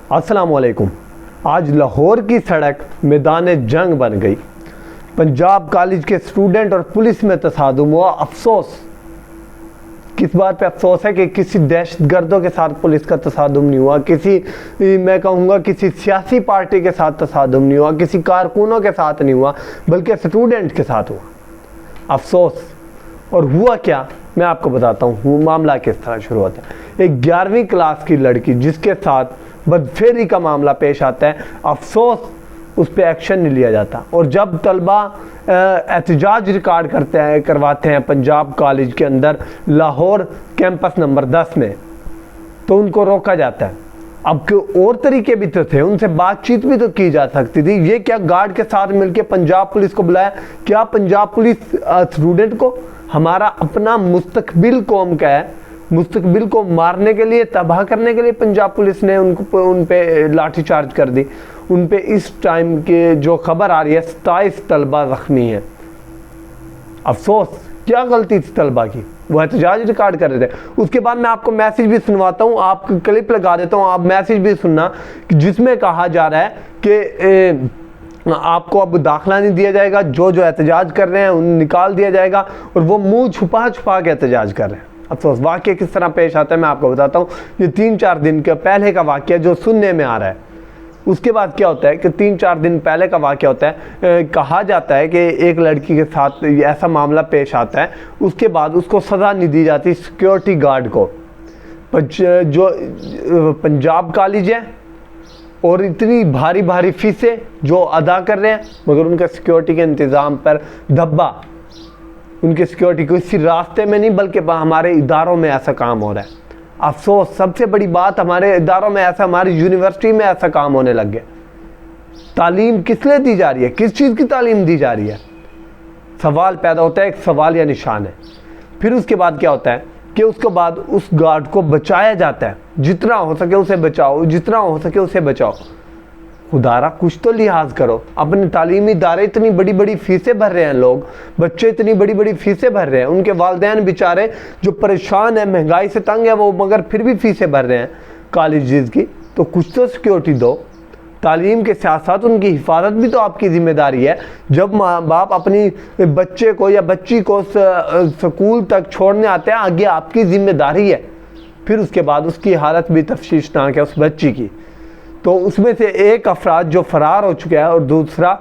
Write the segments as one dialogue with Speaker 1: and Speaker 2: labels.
Speaker 1: अस्सलाम वालेकुम। आज लाहौर की सड़क मैदान जंग बन गई। पंजाब कॉलेज के स्टूडेंट और पुलिस में तसादुम हुआ। अफसोस, किस बात पे अफसोस है कि किसी दहशतगर्दों के साथ पुलिस का तसादुम नहीं हुआ, मैं कहूँगा किसी सियासी पार्टी के साथ तसादुम नहीं हुआ, किसी कारकुनों के साथ नहीं हुआ, बल्कि स्टूडेंट के साथ हुआ। अफसोस। और हुआ क्या, मैं आपको बताता हूँ मामला किस तरह शुरू होता है। एक 11वीं क्लास की लड़की जिसके साथ बदफेरी का मामला पेश आता है, अफसोस उस पर एक्शन नहीं लिया जाता। और जब तलबा एहतजाज रिकॉर्ड करवाते हैं पंजाब कॉलेज के अंदर लाहौर कैंपस नंबर 10 में, तो उनको रोका जाता है। अब और तरीके भी तो थे, उनसे बातचीत भी तो की जा सकती थी। ये क्या गार्ड के साथ मिलकर पंजाब पुलिस को बुलाया? क्या पंजाब पुलिस स्टूडेंट को, हमारा अपना मुस्तकबिल कौम का है, मुस्तकबिल को मारने के लिए, तबाह करने के लिए पंजाब पुलिस ने उन पे लाठीचार्ज कर दी। उन पे इस टाइम के जो खबर आ रही है 27 तलबा जख्मी हैं। अफसोस, क्या गलती थी तलबा की, वो एहतजाज रिकॉर्ड कर रहे थे। उसके बाद मैं आपको मैसेज भी सुनवाता हूँ, आपको क्लिप लगा देता हूँ, आप मैसेज भी सुनना, जिसमें कहा जा रहा है कि आपको अब दाखिला नहीं दिया जाएगा, जो एहतजाज कर रहे हैं उन निकाल दिया जाएगा। और वो मुंह छुपा छुपा के एहतजाज कर रहे हैं। अफसोस, वाक़या किस तरह पेश आता है मैं आपको बताता हूँ। ये 3-4 दिन के पहले का वाक़या जो सुनने में आ रहा है। उसके बाद क्या होता है कि 3-4 दिन पहले का वाक़या होता है। कहा जाता है कि एक लड़की के साथ ऐसा मामला पेश आता है, उसके बाद उसको सज़ा नहीं दी जाती सिक्योरिटी गार्ड को। जो पंजाब कॉलेज है और इतनी भारी भारी फीसें जो अदा कर रहे हैं, मगर उनका सिक्योरिटी के इंतज़ाम पर धब्बा, उनके सिक्योरिटी को इसी रास्ते में नहीं बल्कि हमारे इदारों में ऐसा काम हो रहा है। अफसोस, सबसे बड़ी बात, हमारे इदारों में ऐसा, हमारी यूनिवर्सिटी में ऐसा काम होने लग गया। तालीम किस लिए दी जा रही है, किस चीज़ की तालीम दी जा रही है? सवाल पैदा होता है, एक सवाल या निशान है। फिर उसके बाद क्या होता है कि उसके बाद उस गार्ड को बचाया जाता है। जितना हो सके उसे बचाओ, जितना हो सके उसे बचाओ। खुदारा कुछ तो लिहाज करो। अपने तालीमी इदारे इतनी बड़ी बड़ी फीसें भर रहे हैं, लोग बच्चे इतनी बड़ी बड़ी फीसें भर रहे हैं, उनके वालिदैन बेचारे जो परेशान है, महंगाई से तंग है वो, मगर फिर भी फीसें भर रहे हैं कॉलेजेस की। तो कुछ तो सिक्योरिटी दो। तालीम के साथ साथ उनकी हिफाजत भी तो आपकी ज़िम्मेदारी है। जब माँ बाप अपनी बच्चे को या बच्ची को स्कूल तक छोड़ने आते हैं, आगे आपकी ज़िम्मेदारी है। फिर उसके बाद उसकी हालत भी तफ्शीशनाक है, उस बच्ची की। तो उसमें से एक अफराद जो फरार हो चुका है और दूसरा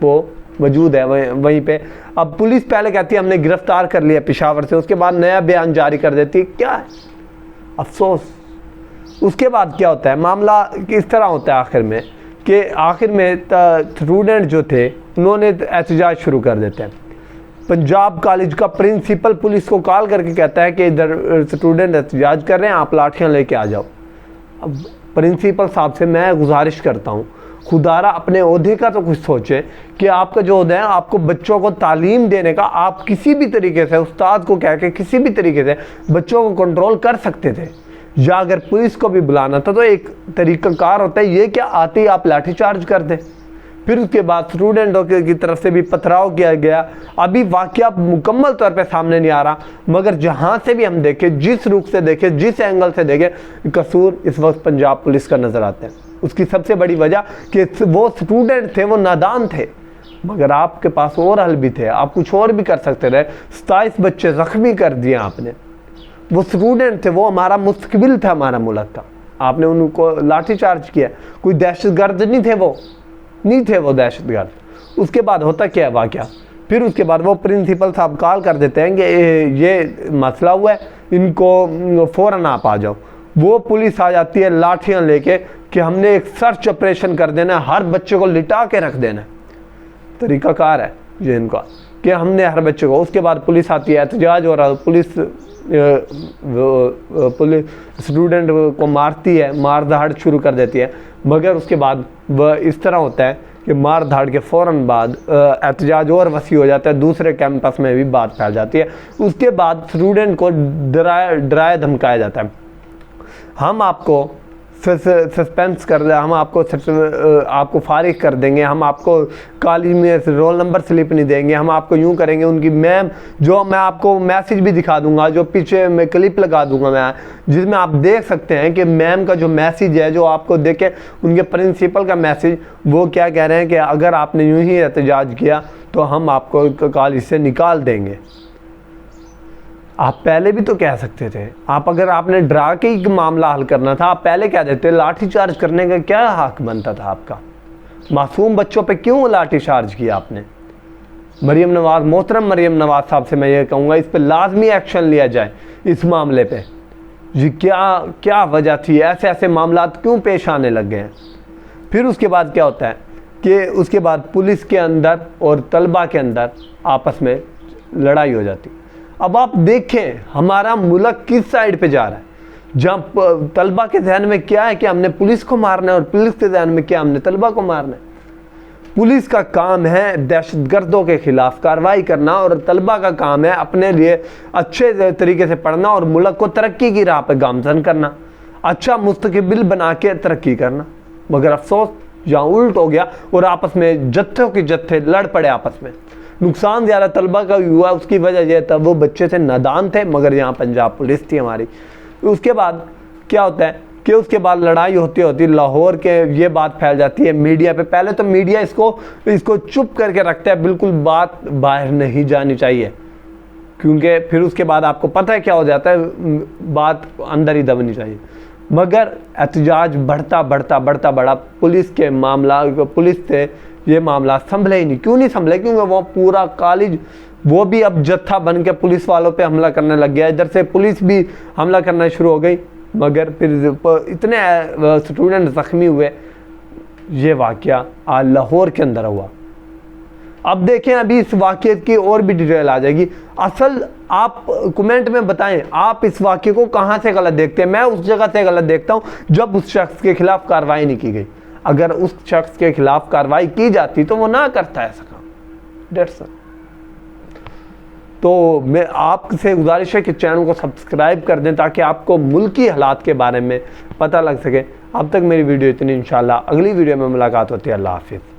Speaker 1: वो मौजूद है वहीं पे। अब पुलिस पहले कहती है हमने गिरफ्तार कर लिया पेशावर से, उसके बाद नया बयान जारी कर देती है। क्या है? अफसोस। उसके बाद क्या होता है, मामला किस तरह होता है आखिर में कि आखिर में स्टूडेंट जो थे उन्होंने एहतजाज शुरू कर देते हैं। पंजाब कॉलेज का प्रिंसिपल पुलिस को कॉल करके कहता है कि इधर स्टूडेंट एहतजाज कर रहे हैं, आप लाठियाँ लेके आ जाओ। अब प्रिंसिपल साहब से मैं गुजारिश करता हूँ, खुदारा अपने ओहदे का तो कुछ सोचें कि आपका जो ओहदा है, आपको बच्चों को तालीम देने का, आप किसी भी तरीके से उस्ताद को कह के किसी भी तरीके से बच्चों को कंट्रोल कर सकते थे। या अगर पुलिस को भी बुलाना था तो एक तरीक़ाकार होता है, ये क्या आते ही आप लाठीचार्ज कर दें। फिर उसके बाद स्टूडेंटों की तरफ से भी पथराव किया गया। अभी वाक़या मुकम्मल तौर पे सामने नहीं आ रहा, मगर जहाँ से भी हम देखें, जिस रुख से देखें, जिस एंगल से देखें, कसूर इस वक्त पंजाब पुलिस का नज़र आता है। उसकी सबसे बड़ी वजह कि वो स्टूडेंट थे, वो नादान थे, मगर आपके पास और हल भी थे, आप कुछ और भी कर सकते रहे। 27 बच्चे ज़ख्मी कर दिए आपने। वो स्टूडेंट थे, वो हमारा मुस्तकबिल था, हमारा मुल्क का। आपने उनको लाठीचार्ज किया। कोई दहशतगर्द नहीं थे, वो नहीं थे वो दहशतगर्द। उसके बाद होता क्या है वाक़या, फिर उसके बाद वो प्रिंसिपल साहब कॉल कर देते हैं कि ये मसला हुआ है, इनको फ़ौरन आप आ जाओ। वो पुलिस आ जाती है लाठियाँ लेके कि हमने एक सर्च ऑपरेशन कर देना है, हर बच्चे को लिटा के रख देना है। तरीक़ाकार है ये इनका कि हमने हर बच्चे को। उसके बाद पुलिस आती है, एहतजाज हो रहा है, पुलिस स्टूडेंट को मारती है, मार धाड़ शुरू कर देती है। मगर उसके बाद वह इस तरह होता है कि मार धाड़ के फ़ौरन बाद एहतजाज और वसी हो जाता है, दूसरे कैंपस में भी बात फैल जाती है। उसके बाद स्टूडेंट को डराया धमकाया जाता है। हम आपको सस्पेंस कर दे, हम आपको फारिग कर देंगे, हम आपको कॉलेज में रोल नंबर स्लिप नहीं देंगे, हम आपको यूं करेंगे। उनकी मैम, जो मैं आपको मैसेज भी दिखा दूंगा, जो पीछे मैं क्लिप लगा दूंगा मैं, जिसमें आप देख सकते हैं कि मैम का जो मैसेज है, जो आपको देखे उनके प्रिंसिपल का मैसेज, वो क्या कह रहे हैं कि अगर आपने यूं ही एहतजाज किया तो हम आपको कॉलेज से निकाल देंगे। आप पहले भी तो कह सकते थे, आप अगर आपने डरा के ही मामला हल करना था, आप पहले कह देते। लाठीचार्ज करने का क्या हक बनता था आपका? मासूम बच्चों पे क्यों लाठीचार्ज किया आपने? मरियम नवाज, मोहतरम मरियम नवाज साहब से मैं ये कहूँगा, इस पे लाजमी एक्शन लिया जाए इस मामले पे। जी क्या वजह थी, ऐसे ऐसे मामला क्यों पेश आने लग गए हैं? फिर उसके बाद क्या होता है कि उसके बाद पुलिस के अंदर और तलबा के अंदर आपस में लड़ाई हो जाती। अब आप देखें हमारा मुल्क किस साइड पे जा रहा है, जहाँ तलबा के ज़हन में क्या है कि हमने पुलिस को मारना है, और पुलिस के ज़हन में क्या, हमने तलबा को मारना है। पुलिस का काम है दहशतगर्दों के खिलाफ कार्रवाई करना, और तलबा का काम है अपने लिए अच्छे तरीके से पढ़ना और मुल्क को तरक्की की राह पर गामजन करना, अच्छा मुस्तकबिल बना के तरक्की करना। मगर अफसोस यहाँ उल्ट हो गया और आपस में जत्थों के जत्थे लड़ पड़े आपस में। नुकसान ज़्यादा तलबा का हुआ, उसकी वजह यह था वो बच्चे से नादान थे, मगर यहाँ पंजाब पुलिस थी हमारी। उसके बाद क्या होता है कि उसके बाद लड़ाई होती होती लाहौर के ये बात फैल जाती है मीडिया पे। पहले तो मीडिया इसको चुप करके रखता है, बिल्कुल बात बाहर नहीं जानी चाहिए, क्योंकि फिर उसके बाद आपको पता है क्या हो जाता है, बात अंदर ही दबनी चाहिए। मगर एहतजाज बढ़ता बड़ा, पुलिस के मामला, पुलिस से ये मामला संभले ही नहीं। क्यों नहीं संभले? क्योंकि वो पूरा कॉलेज, वो भी अब जत्था बन के पुलिस वालों पे हमला करने लग गया। इधर से पुलिस भी हमला करना शुरू हो गई, मगर फिर इतने स्टूडेंट जख्मी हुए। ये वाकया आज लाहौर के अंदर हुआ। अब देखें, अभी इस वाकये की और भी डिटेल आ जाएगी। असल आप कमेंट में बताएं, आप इस वाकये को कहाँ से गलत देखते हैं? मैं उस जगह से गलत देखता हूँ जब उस शख्स के खिलाफ कार्रवाई नहीं की गई। अगर उस शख्स के खिलाफ कार्रवाई की जाती तो वो ना करता ऐसा काम। That's all. तो मैं आपसे गुजारिश है कि चैनल को सब्सक्राइब कर दें ताकि आपको मुल्की हालात के बारे में पता लग सके। अब तक मेरी वीडियो इतनी, इंशाल्लाह अगली वीडियो में मुलाकात होती है। अल्लाह हाफिज़।